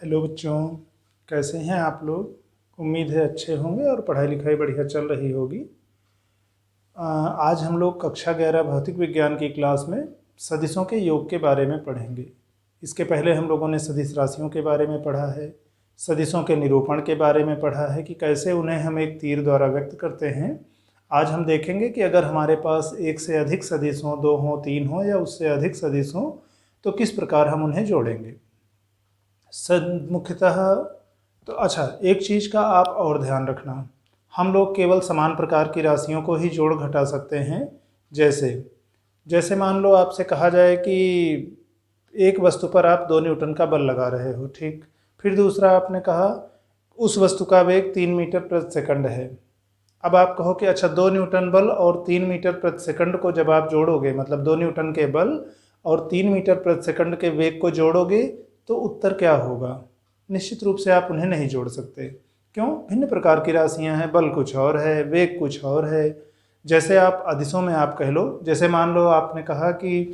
Hello बच्चों, कैसे हैं आप लोग। उम्मीद है अच्छे होंगे और पढ़ाई लिखाई बढ़िया चल रही होगी। आज हम लोग कक्षा 11 भौतिक विज्ञान की क्लास में सदिशों के योग के बारे में पढ़ेंगे। इसके पहले हम लोगों ने सदिश राशियों के बारे में पढ़ा है, सदिशों के निरूपण के बारे में पढ़ा है कि कैसे उन्हें हम एक तीर द्वारा व्यक्त करते हैं। आज हम देखेंगे कि अगर हमारे पास एक से अधिक सदिश हों, दो हों, तीन हों या उससे अधिक सदिश हों तो किस प्रकार हम उन्हें जोड़ेंगे। मुख्यतः तो अच्छा, एक चीज़ का आप और ध्यान रखना, हम लोग केवल समान प्रकार की राशियों को ही जोड़ घटा सकते हैं। जैसे जैसे मान लो आपसे कहा जाए कि एक वस्तु पर आप 2 न्यूटन का बल लगा रहे हो, ठीक। फिर दूसरा आपने कहा उस वस्तु का वेग 3 मीटर प्रति सेकंड है। अब आप कहो कि अच्छा, 2 न्यूटन बल और 3 मीटर प्रति सेकंड को जब आप जोड़ोगे, मतलब 2 न्यूटन के बल और 3 मीटर प्रति सेकंड के वेग को जोड़ोगे तो उत्तर क्या होगा। निश्चित रूप से आप उन्हें नहीं जोड़ सकते। क्यों? भिन्न प्रकार की राशियां हैं, बल कुछ और है, वेग कुछ और है। जैसे आप अदिशों में आप कह लो, जैसे मान लो आपने कहा कि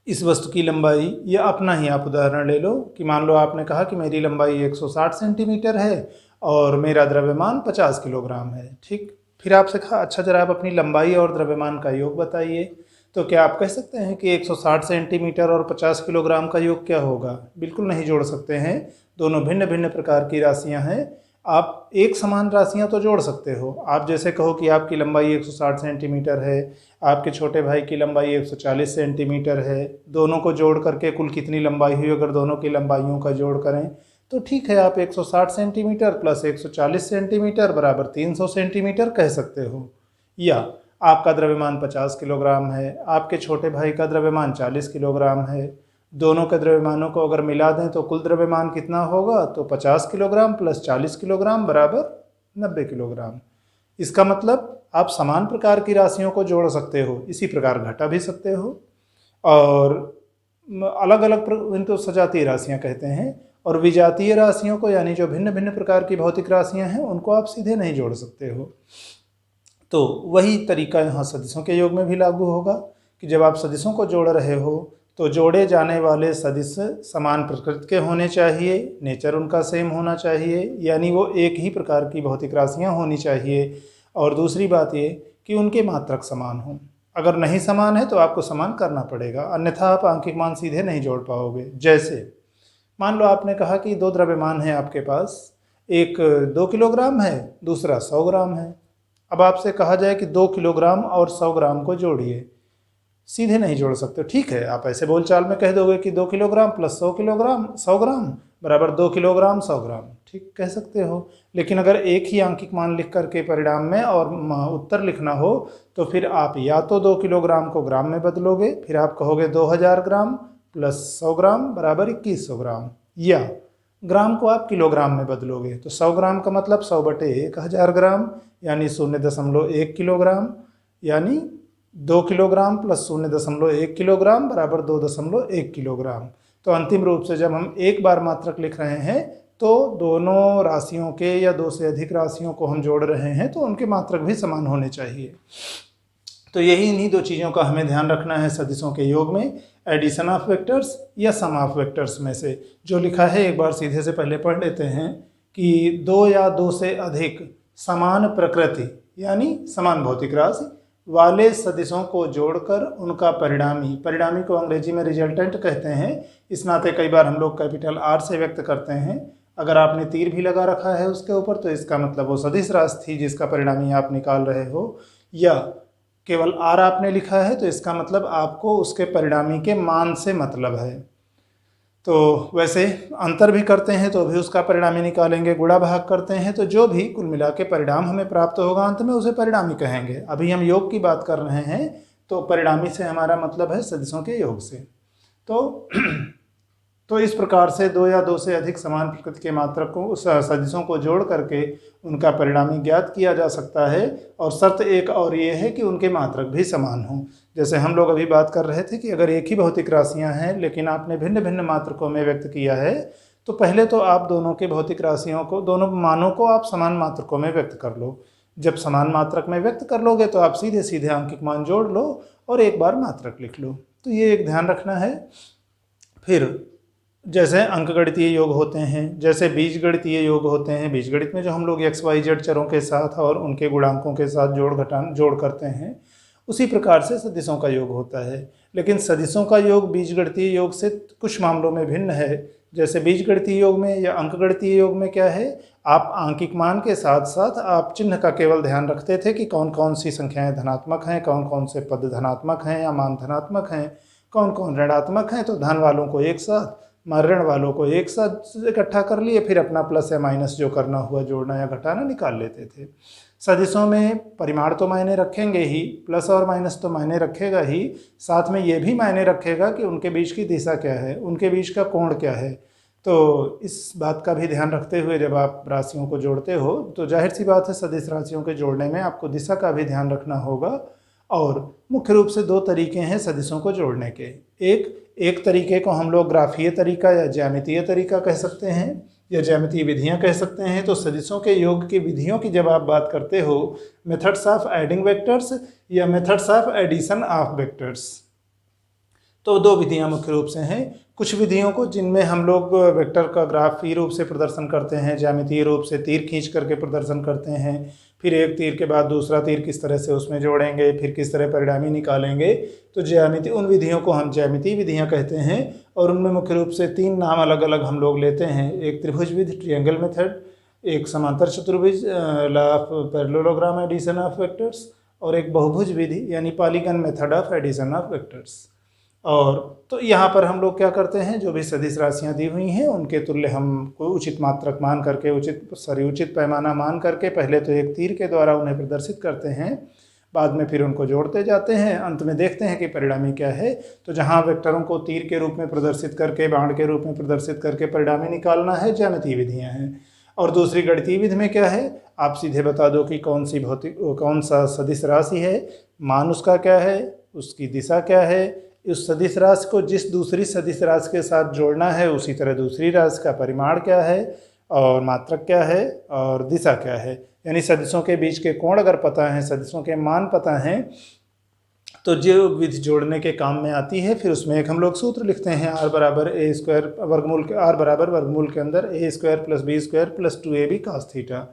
इस वस्तु की लंबाई, या अपना ही आप उदाहरण ले लो कि मान लो आपने कहा कि मेरी लंबाई 160 सेंटीमीटर है और मेरा द्रव्यमान 50 किलोग्राम है, ठीक। फिर आपसे कहा अच्छा जरा आप अपनी लंबाई और द्रव्यमान का योग बताइए। तो क्या आप कह सकते हैं कि 160 सेंटीमीटर और 50 किलोग्राम का योग क्या होगा? बिल्कुल नहीं जोड़ सकते हैं। दोनों भिन्न भिन्न प्रकार की राशियां हैं। आप एक समान राशियां तो जोड़ सकते हो। आप जैसे कहो कि आपकी लंबाई 160 सेंटीमीटर है, आपके छोटे भाई की लंबाई 140 सेंटीमीटर है, दोनों को जोड़ करके कुल कितनी लंबाई हुई, अगर दोनों की लंबाइयों का जोड़ करें तो ठीक है, आप 160 सेंटीमीटर प्लस 140 सेंटीमीटर बराबर 300 सेंटीमीटर कह सकते हो। या आपका द्रव्यमान 50 किलोग्राम है, आपके छोटे भाई का द्रव्यमान 40 किलोग्राम है, दोनों के द्रव्यमानों को अगर मिला दें तो कुल द्रव्यमान कितना होगा, तो 50 किलोग्राम प्लस 40 किलोग्राम बराबर 90 किलोग्राम। इसका मतलब आप समान प्रकार की राशियों को जोड़ सकते हो, इसी प्रकार घटा भी सकते हो। और अलग अलग इनको सजातीय राशियां कहते हैं। और विजातीय राशियों को, यानी जो भिन्न भिन्न प्रकार की भौतिक राशियां हैं, उनको आप सीधे नहीं जोड़ सकते हो। तो वही तरीका यहाँ सदिशों के योग में भी लागू होगा कि जब आप सदिशों को जोड़ रहे हो तो जोड़े जाने वाले सदिश समान प्रकृति के होने चाहिए, नेचर उनका सेम होना चाहिए, यानी वो एक ही प्रकार की भौतिक राशियाँ होनी चाहिए। और दूसरी बात ये कि उनके मात्रक समान हों। अगर नहीं समान है तो आपको समान करना पड़ेगा, अन्यथा आप आंकिक मान सीधे नहीं जोड़ पाओगे। जैसे मान लो आपने कहा कि दो द्रव्यमान है आपके पास, एक 2 किलोग्राम है, दूसरा 100 ग्राम है। अब आपसे कहा जाए कि 2 किलोग्राम और 100 ग्राम को जोड़िए, सीधे नहीं जोड़ सकते। ठीक है, आप ऐसे बोलचाल में कह दोगे कि 2 किलोग्राम प्लस 100 किलोग्राम 100 ग्राम बराबर 2 किलोग्राम 100 ग्राम, ठीक कह सकते हो। लेकिन अगर एक ही आंकिक मान लिख करके परिणाम में और उत्तर लिखना हो तो फिर आप या तो 2 किलोग्राम को ग्राम में बदलोगे, फिर आप कहोगे 2000 ग्राम प्लस 100 ग्राम बराबर 2100 ग्राम, या ग्राम को आप किलोग्राम में बदलोगे तो 100 ग्राम का मतलब 100/1000 ग्राम, यानी 0.1 किलोग्राम, यानी 2 किलोग्राम प्लस 0.1 किलोग्राम बराबर 2.1 किलोग्राम। तो अंतिम रूप से जब हम एक बार मात्रक लिख रहे हैं तो दोनों राशियों के या दो से अधिक राशियों को हम जोड़ रहे हैं तो उनके मात्रक भी समान होने चाहिए। तो यही इन्हीं दो चीज़ों का हमें ध्यान रखना है सदिशों के योग में, एडिशन ऑफ वेक्टर्स या सम ऑफ वेक्टर्स में से। जो लिखा है एक बार सीधे से पहले पढ़ लेते हैं कि दो या दो से अधिक समान प्रकृति यानी समान भौतिक राशि वाले सदिशों को जोड़कर उनका परिणामी, परिणामी को अंग्रेजी में रिजल्टेंट कहते हैं, इस नाते कई बार हम लोग कैपिटल R से व्यक्त करते हैं। अगर आपने तीर भी लगा रखा है उसके ऊपर तो इसका मतलब वो सदिश राशि थी जिसका परिणामी आप निकाल रहे हो, या केवल R आपने लिखा है तो इसका मतलब आपको उसके परिणामी के मान से मतलब है। तो वैसे अंतर भी करते हैं तो भी उसका परिणामी निकालेंगे, गुणा भाग करते हैं तो जो भी कुल मिला के परिणाम हमें प्राप्त होगा अंत में उसे परिणामी कहेंगे। अभी हम योग की बात कर रहे हैं तो परिणामी से हमारा मतलब है सदिशों के योग से। तो इस प्रकार से दो या दो से अधिक समान प्रकृति के मात्रक को सदिशों को जोड़ करके उनका परिणामी ज्ञात किया जा सकता है। और शर्त एक और ये है कि उनके मात्रक भी समान हों। जैसे हम लोग अभी बात कर रहे थे कि अगर एक ही भौतिक राशियां हैं लेकिन आपने भिन्न भिन्न मात्रकों में व्यक्त किया है तो पहले तो आप दोनों के भौतिक राशियों को, दोनों मानों को आप समान मात्रकों में व्यक्त कर लो। जब समान मात्रक में व्यक्त कर लोगे तो आप सीधे सीधे अंकिक मान जोड़ लो और एक बार मात्रक लिख लो। तो ये एक ध्यान रखना है। फिर जैसे अंकगणितीय योग होते हैं, जैसे बीजगणितीय योग होते हैं। बीजगणित में जो हम लोग एक्स वाई जेड चरों के साथ और उनके गुणांकों के साथ जोड़ करते हैं, उसी प्रकार से सदिशों का योग होता है। लेकिन सदिशों का योग बीजगणितीय योग से कुछ मामलों में भिन्न है। जैसे बीजगणितीय योग में या अंकगणितीय योग में क्या है, आप आंकिक मान के साथ साथ आप चिन्ह का केवल ध्यान रखते थे कि कौन कौन सी संख्याएं धनात्मक हैं, कौन कौन से पद धनात्मक हैं या मान धनात्मक हैं, कौन कौन ऋणात्मक हैं। तो धन वालों को एक साथ, ऋण वालों को एक साथ इकट्ठा कर लिए, फिर अपना प्लस या माइनस जो करना हुआ जोड़ना या घटाना निकाल लेते थे। सदिशों में परिमाण तो मायने रखेंगे ही, प्लस और माइनस तो मायने रखेगा ही, साथ में ये भी मायने रखेगा कि उनके बीच की दिशा क्या है, उनके बीच का कोण क्या है। तो इस बात का भी ध्यान रखते हुए जब आप राशियों को जोड़ते हो तो जाहिर सी बात है सदिश राशियों के जोड़ने में आपको दिशा का भी ध्यान रखना होगा। और मुख्य रूप से दो तरीके हैं सदिशों को जोड़ने के। एक तरीके को हम लोग ग्राफीय तरीका या ज्यामितीय तरीका कह सकते हैं, या ज्यामितीय विधियां कह सकते हैं। तो सदिशों के योग की विधियों की जब आप बात करते हो, मेथड्स ऑफ एडिंग वेक्टर्स या methods of addition of vectors, तो दो विधियां मुख्य रूप से हैं। कुछ विधियों को जिनमें हम लोग वेक्टर का ग्राफीय रूप से प्रदर्शन करते हैं, ज्यामितीय रूप से तीर खींच करके प्रदर्शन करते हैं, फिर एक तीर के बाद दूसरा तीर किस तरह से उसमें जोड़ेंगे, फिर किस तरह परिणामी निकालेंगे। तो ज्यामिति उन विधियों को हम ज्यामितीय विधियां कहते हैं। और उनमें मुख्य रूप से तीन नाम अलग अलग हम लोग लेते हैं। एक त्रिभुज विधि, ट्रायंगल मेथड, एक समांतर चतुर्भुज, law of parallelogram addition of vectors, और एक बहुभुज विधि यानी polygon method of addition of vectors. और तो यहाँ पर हम लोग क्या करते हैं, जो भी सदिश राशियाँ दी हुई हैं उनके तुल्य हम को उचित मात्रक मान करके, उचित पैमाना मान करके पहले तो एक तीर के द्वारा उन्हें प्रदर्शित करते हैं, बाद में फिर उनको जोड़ते जाते हैं, अंत में देखते हैं कि परिणामी क्या है। तो जहाँ वेक्टरों को तीर के रूप में प्रदर्शित करके, बाण के रूप में प्रदर्शित करके परिणामी निकालना है, ज्यामितीय विधियाँ हैं। और दूसरी गणितीय विधि में क्या है, आप सीधे बता दो कि कौन सा सदिश राशि है, मान उसका क्या है, उसकी दिशा क्या है, उस सदिश राशि को जिस दूसरी सदिश राशि के साथ जोड़ना है उसी तरह दूसरी राशि का परिमाण क्या है और मात्रक क्या है और दिशा क्या है। यानी सदिशों के बीच के कोण अगर पता है, सदिशों के मान पता हैं, तो जो विधि जोड़ने के काम में आती है। फिर उसमें एक हम लोग सूत्र लिखते हैं, आर बराबर ए स्क्वायर वर्गमूल के, आर बराबर वर्गमूल के अंदर a square plus b square plus 2ab cos theta.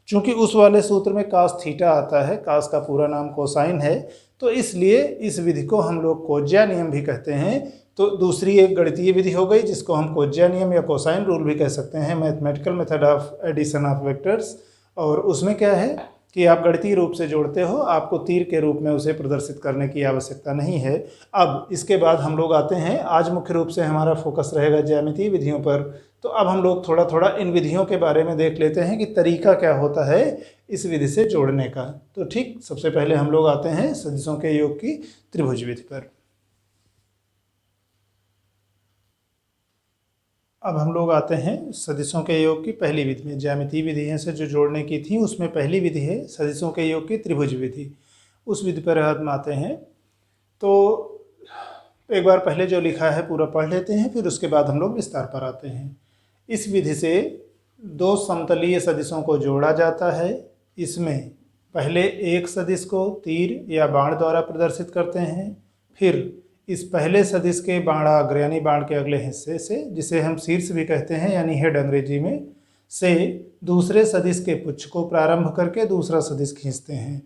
चूँकि उस वाले सूत्र में कास थीटा आता है, कास का पूरा नाम कोसाइन है, तो इसलिए इस विधि को हम लोग कोज्या नियम भी कहते हैं। तो दूसरी एक गणितीय विधि हो गई जिसको हम कोज्या नियम या कोसाइन रूल भी कह सकते हैं, mathematical method of addition of vectors. और उसमें क्या है कि आप गणितीय रूप से जोड़ते हो, आपको तीर के रूप में उसे प्रदर्शित करने की आवश्यकता नहीं है। अब इसके बाद हम लोग आते हैं, आज मुख्य रूप से हमारा फोकस रहेगा ज्यामितीय विधियों पर। तो अब हम लोग थोड़ा थोड़ा इन विधियों के बारे में देख लेते हैं कि तरीका क्या होता है इस विधि से जोड़ने का। तो ठीक, सबसे पहले हम लोग आते हैं सदिशों के योग की त्रिभुज विधि पर। अब हम लोग आते हैं सदिशों के योग की पहली विधि में। ज्यामितीय विधियों से जो जोड़ने की थी उसमें पहली विधि है सदिशों के योग की त्रिभुज विधि। उस विधि पर हम आते हैं। तो एक बार पहले जो लिखा है पूरा पढ़ लेते हैं, फिर उसके बाद हम लोग विस्तार पर आते हैं। इस विधि से दो समतलीय सदिशों को जोड़ा जाता है। इसमें पहले एक सदिश को तीर या बाण द्वारा प्रदर्शित करते हैं, फिर इस पहले सदिश के बाणाग्र यानी बाण के अगले हिस्से से, जिसे हम शीर्ष भी कहते हैं यानी हेड अंग्रेजी में, से दूसरे सदिश के पुच्छ को प्रारंभ करके दूसरा सदिश खींचते हैं।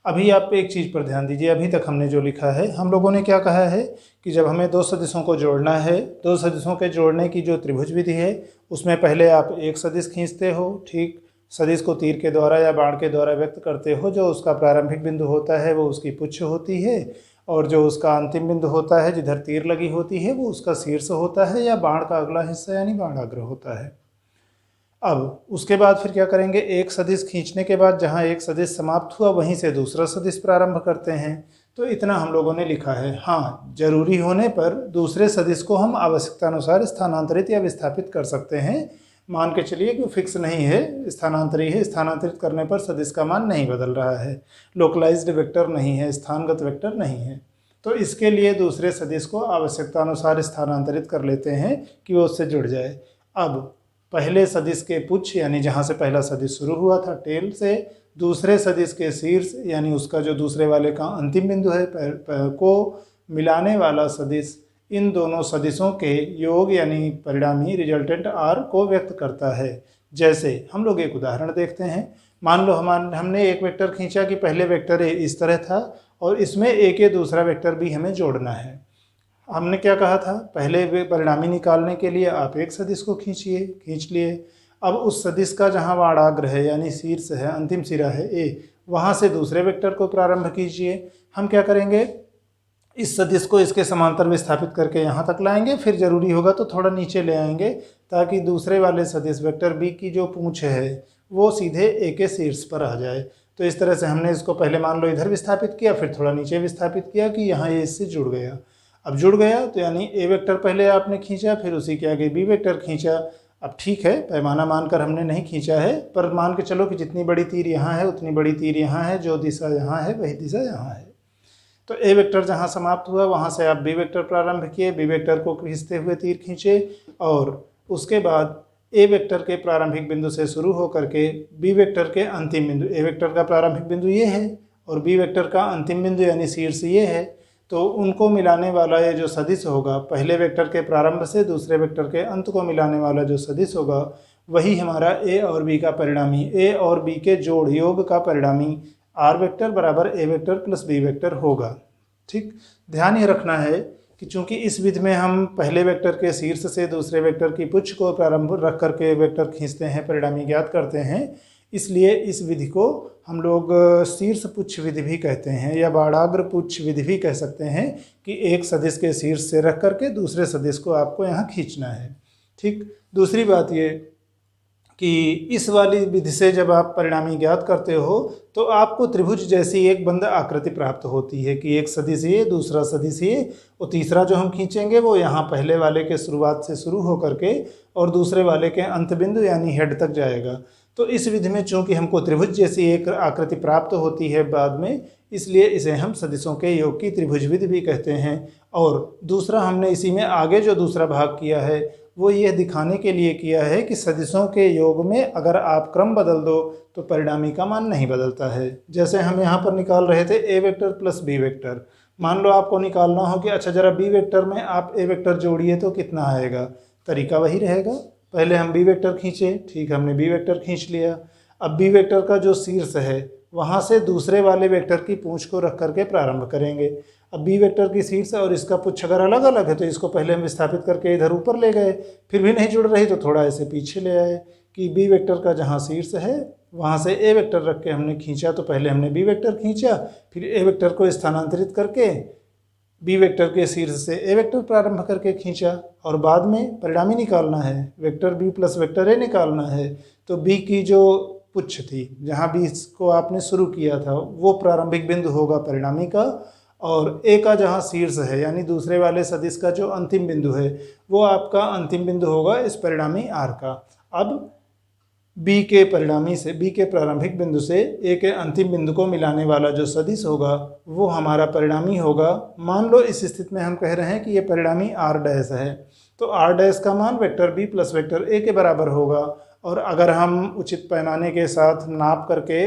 अभी आप एक चीज़ पर ध्यान दीजिए, अभी तक हमने जो लिखा है, हम लोगों ने क्या कहा है कि जब हमें दो सदिशों को जोड़ना है, दो सदिशों के जोड़ने की जो त्रिभुज विधि है उसमें पहले आप एक सदिश खींचते हो, ठीक, सदिश को तीर के द्वारा या बाण के द्वारा व्यक्त करते हो। जो उसका प्रारंभिक बिंदु होता है वो उसकी पुच्छ होती है, और जो उसका अंतिम बिंदु होता है जिधर तीर लगी होती है वो उसका शीर्ष होता है या बाण का अगला हिस्सा यानी बाणाग्र होता है। अब उसके बाद फिर क्या करेंगे, एक सदिश खींचने के बाद जहाँ एक सदिश समाप्त हुआ वहीं से दूसरा सदिश प्रारंभ करते हैं। तो इतना हम लोगों ने लिखा है। हाँ, जरूरी होने पर दूसरे सदिश को हम आवश्यकता अनुसार स्थानांतरित या विस्थापित कर सकते हैं। मान के चलिए कि फिक्स नहीं है, स्थानांतरित है, स्थानांतरित करने पर सदिश का मान नहीं बदल रहा है, लोकलाइज्ड वेक्टर नहीं है, स्थानगत वेक्टर नहीं है, तो इसके लिए दूसरे सदिश को आवश्यकता अनुसार स्थानांतरित कर लेते हैं कि वो उससे जुड़ जाए। अब पहले सदिश के पुच्छ यानी जहाँ से पहला सदिश शुरू हुआ था टेल से, दूसरे सदिश के शीर्ष यानी उसका जो दूसरे वाले का अंतिम बिंदु है को मिलाने वाला सदिश इन दोनों सदिशों के योग यानी परिणामी रिजल्टेंट आर को व्यक्त करता है। जैसे हम लोग एक उदाहरण देखते हैं। मान लो हमने एक वेक्टर खींचा कि पहले वेक्टर ए इस तरह था और इसमें ए के दूसरा वेक्टर भी हमें जोड़ना है। हमने क्या कहा था, पहले परिणामी निकालने के लिए आप एक सदिश को खींच लिए। अब उस सदिश का जहाँ वाड़ाग्र है यानी शीर्ष है, अंतिम सिरा है ए, वहाँ से दूसरे वेक्टर को प्रारंभ कीजिए। हम क्या करेंगे, इस सदिश को इसके समांतर विस्थापित करके यहाँ तक लाएंगे, फिर जरूरी होगा तो थोड़ा नीचे ले आएंगे ताकि दूसरे वाले सदिश वेक्टर बी की जो पूंछ है वो सीधे ए के शीर्ष पर आ जाए। तो इस तरह से हमने इसको पहले मान लो इधर विस्थापित किया, फिर थोड़ा नीचे विस्थापित किया कि यहाँ ये इससे जुड़ गया। अब जुड़ गया तो यानी ए वेक्टर पहले आपने खींचा, फिर उसी के आगे बी वेक्टर खींचा। अब ठीक है, पैमाना मानकर हमने नहीं खींचा है, पर मान के चलो कि जितनी बड़ी तीर यहाँ है उतनी बड़ी तीर यहाँ है, जो दिशा यहाँ है वही दिशा यहाँ है। तो ए वेक्टर जहाँ समाप्त हुआ वहाँ से आप बी वेक्टर प्रारंभ किए, बी वेक्टर को खींचते हुए तीर खींचे और उसके बाद ए वेक्टर के प्रारंभिक बिंदु से शुरू होकर के बी वेक्टर के अंतिम बिंदु, ए वेक्टर का प्रारंभिक बिंदु ये है और बी वेक्टर का अंतिम बिंदु यानी शीर्ष ये है, तो उनको मिलाने वाला ये जो सदिश होगा, पहले वेक्टर के प्रारंभ से दूसरे वेक्टर के अंत को मिलाने वाला जो सदिश होगा वही हमारा ए और बी का परिणामी, ए और बी के जोड़ योग का परिणामी आर वेक्टर बराबर ए वेक्टर प्लस बी वेक्टर होगा। ठीक, ध्यान ये रखना है कि चूंकि इस विधि में हम पहले वेक्टर के शीर्ष से दूसरे वेक्टर की पुच्छ को प्रारंभ रख करके वेक्टर खींचते हैं, परिणामी ज्ञात करते हैं, इसलिए इस विधि को हम लोग शीर्ष पुच्छ विधि भी कहते हैं या बाड़ाग्र पुच्छ विधि भी कह सकते हैं कि एक सदिश के शीर्ष से रख करके दूसरे सदिश को आपको यहाँ खींचना है। ठीक, दूसरी बात ये कि इस वाली विधि से जब आप परिणामी ज्ञात करते हो तो आपको त्रिभुज जैसी एक बंद आकृति प्राप्त होती है कि एक सदिश ये, दूसरा सदिश ये और तीसरा जो हम खींचेंगे वो यहाँ पहले वाले के शुरुआत से शुरू होकर के और दूसरे वाले के अंत बिंदु यानी हेड तक जाएगा। तो इस विधि में चूंकि हमको त्रिभुज जैसी एक आकृति प्राप्त होती है बाद में, इसलिए इसे हम सदिशों के योग की त्रिभुज विधि भी कहते हैं। और दूसरा हमने इसी में आगे जो दूसरा भाग किया है वो यह दिखाने के लिए किया है कि सदिशों के योग में अगर आप क्रम बदल दो तो परिणामी का मान नहीं बदलता है। जैसे हम यहाँ पर निकाल रहे थे ए वेक्टर प्लस बी वेक्टर, मान लो आपको निकालना हो कि अच्छा जरा बी वेक्टर में आप ए वेक्टर जोड़िए तो कितना आएगा, तरीका वही रहेगा, पहले हम बी वेक्टर खींचे, ठीक हमने बी वेक्टर खींच लिया। अब बी वेक्टर का जो शीर्ष है वहाँ से दूसरे वाले वेक्टर की पूंछ को रख करके प्रारंभ करेंगे। अब बी वेक्टर की शीर्ष और इसका पुच्छ अगर अलग अलग है तो इसको पहले हम विस्थापित करके इधर ऊपर ले गए, फिर भी नहीं जुड़ रही तो थोड़ा ऐसे पीछे ले आए कि बी वेक्टर का जहाँ शीर्ष है वहाँ से ए वेक्टर रख के हमने खींचा, तो पहले हमने बी वेक्टर खींचा, फिर ए वेक्टर को स्थानांतरित करके बी वेक्टर के शीर्ष से ए वेक्टर प्रारंभ करके खींचा और बाद में परिणामी निकालना है, vector B plus vector A निकालना है। तो बी की जो पुच्छ थी जहाँ बी को आपने शुरू किया था वो प्रारंभिक बिंदु होगा परिणामी का, और ए का जहाँ शीर्ष है यानी दूसरे वाले सदिश का जो अंतिम बिंदु है वो आपका अंतिम बिंदु होगा इस परिणामी आर का। अब बी के परिणामी से, बी के प्रारंभिक बिंदु से ए के अंतिम बिंदु को मिलाने वाला जो सदिश होगा वो हमारा परिणामी होगा। मान लो इस स्थिति में हम कह रहे हैं कि ये परिणामी आर डैश है, तो आर डैश का मान vector B plus vector A के बराबर होगा। और अगर हम उचित पैमाने के साथ नाप करके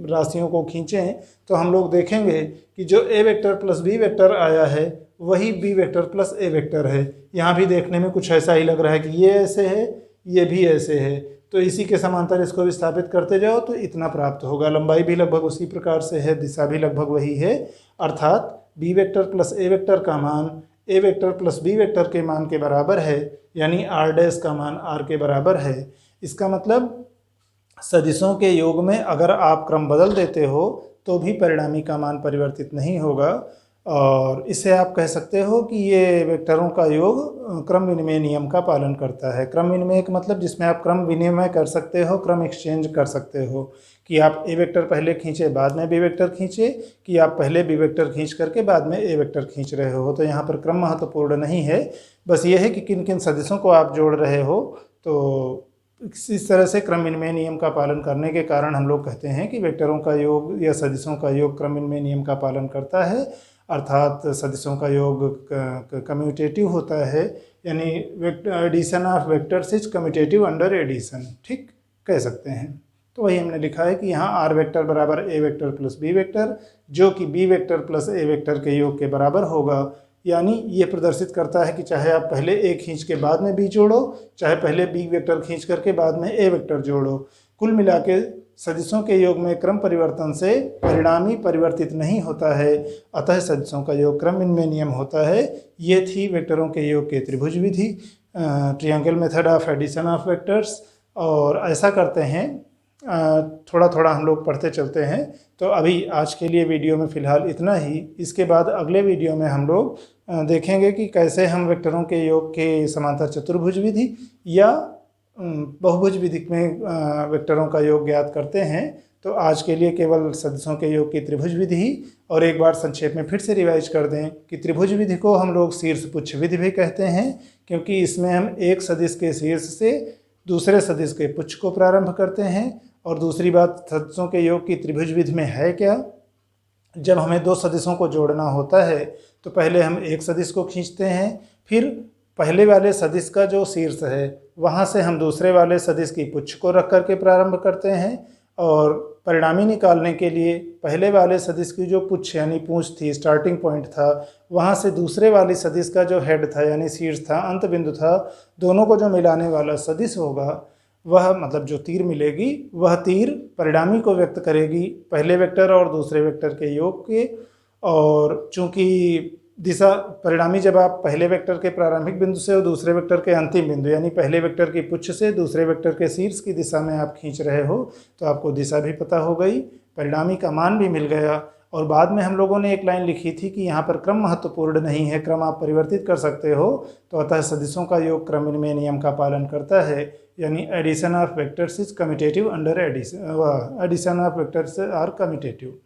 राशियों को खींचें तो हम लोग देखेंगे कि जो ए वेक्टर प्लस बी वेक्टर आया है वही बी वेक्टर प्लस ए वेक्टर है। यहाँ भी देखने में कुछ ऐसा ही लग रहा है कि ये ऐसे है, ये भी ऐसे है, तो इसी के समांतर इसको विस्थापित करते जाओ तो इतना प्राप्त होगा। लंबाई भी लगभग उसी प्रकार से है, दिशा भी लगभग वही है, अर्थात बी वेक्टर प्लस ए वेक्टर का मान ए वेक्टर प्लस बी वेक्टर के मान के बराबर है, यानी आर डैश का मान आर के बराबर है। इसका मतलब सदिशों के योग में अगर आप क्रम बदल देते हो तो भी परिणामी का मान परिवर्तित नहीं होगा, और इससे आप कह सकते हो कि ये वेक्टरों का योग क्रम विनिमय नियम का पालन करता है। क्रम विनिमय का मतलब जिसमें आप क्रम विनिमय कर सकते हो, क्रम एक्सचेंज कर सकते हो कि आप ए वेक्टर पहले खींचे बाद में बी वेक्टर खींचे, कि आप पहले बी वेक्टर खींच करके बाद में ए वेक्टर खींच रहे हो। तो यहाँ पर क्रम महत्वपूर्ण नहीं है, बस ये है कि किन किन सदिशों को आप जोड़ रहे हो। तो इस तरह से क्रम विनिमय नियम का पालन करने के कारण हम लोग कहते हैं कि वेक्टरों का योग या सदिशों का योग क्रम विनिमय नियम का पालन करता है, अर्थात सदिशों का योग कम्यूटेटिव होता है, यानी addition of vectors is commutative under addition, ठीक कह सकते हैं। तो वही हमने लिखा है कि यहाँ आर वेक्टर बराबर ए वेक्टर प्लस बी वेक्टर, जो कि बी वेक्टर प्लस ए वेक्टर के योग के बराबर होगा। यानी ये प्रदर्शित करता है कि चाहे आप पहले ए खींच के बाद में बी जोड़ो, चाहे पहले बी वेक्टर खींच करके बाद में ए वेक्टर जोड़ो, कुल मिला के सदिशों के योग में क्रम परिवर्तन से परिणामी परिवर्तित नहीं होता है, अतः सदिशों का योग क्रम इनमें नियम होता है। ये थी वेक्टरों के योग के त्रिभुज विधि, triangle method of addition of vectors. और ऐसा करते हैं, थोड़ा थोड़ा हम लोग पढ़ते चलते हैं। तो अभी आज के लिए वीडियो में फ़िलहाल इतना ही। इसके बाद अगले वीडियो में हम लोग देखेंगे कि कैसे हम वेक्टरों के योग के समांतर चतुर्भुज विधि या बहुभुज विधि में वेक्टरों का योग ज्ञात करते हैं। तो आज के लिए केवल सदिशों के योग की त्रिभुज विधि ही। और एक बार संक्षेप में फिर से रिवाइज कर दें कि त्रिभुज विधि को हम लोग शीर्ष पुच्छ विधि भी कहते हैं, क्योंकि इसमें हम एक सदिश के शीर्ष से दूसरे सदिश के पुच्छ को प्रारंभ करते हैं। और दूसरी बात, सदिशों के योग की त्रिभुज विधि में है क्या, जब हमें दो सदिशों को जोड़ना होता है तो पहले हम एक सदिश को खींचते हैं, फिर पहले वाले सदिश का जो शीर्ष है वहाँ से हम दूसरे वाले सदिश की पुच्छ को रख करके प्रारंभ करते हैं। और परिणामी निकालने के लिए पहले वाले सदिश की जो पुच्छ यानी पूंछ थी, स्टार्टिंग पॉइंट था, वहाँ से दूसरे वाली सदिश का जो हेड था यानी शीर्ष था, अंत बिंदु था, दोनों को जो मिलाने वाला सदिश होगा वह मतलब जो तीर मिलेगी वह तीर परिणामी को व्यक्त करेगी पहले वेक्टर और दूसरे वेक्टर के योग के। और चूंकि दिशा परिणामी जब आप पहले वेक्टर के प्रारंभिक बिंदु से और दूसरे वेक्टर के अंतिम बिंदु यानी पहले वेक्टर की पुच्छ से दूसरे वेक्टर के शीर्ष की दिशा में आप खींच रहे हो तो आपको दिशा भी पता हो गई, परिणामी का मान भी मिल गया। और बाद में हम लोगों ने एक लाइन लिखी थी कि यहाँ पर क्रम महत्वपूर्ण नहीं है, क्रम आप परिवर्तित कर सकते हो। तो अतः सदिशों का योग क्रम इनमें नियम का पालन करता है, यानी addition of vectors is commutative under addition of vectors are commutative.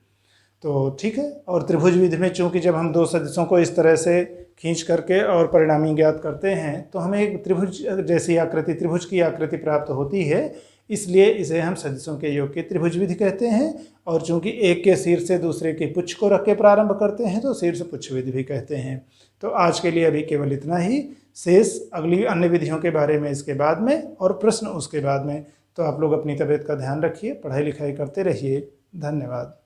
तो ठीक है। और त्रिभुज विधि में चूंकि जब हम दो सदिशों को इस तरह से खींच करके और परिणामी ज्ञात करते हैं तो हमें एक त्रिभुज जैसी आकृति, त्रिभुज की आकृति प्राप्त होती है, इसलिए इसे हम सदिशों के योग की त्रिभुज विधि कहते हैं। और चूंकि एक के शीर्ष से दूसरे की पुच्छ को रख के प्रारंभ करते हैं तो शीर्ष पुच्छ विधि भी कहते हैं। तो आज के लिए अभी केवल इतना ही, शेष अगली अन्य विधियों के बारे में इसके बाद में और प्रश्न उसके बाद में। तो आप लोग अपनी तबीयत का ध्यान रखिए, पढ़ाई लिखाई करते रहिए। धन्यवाद।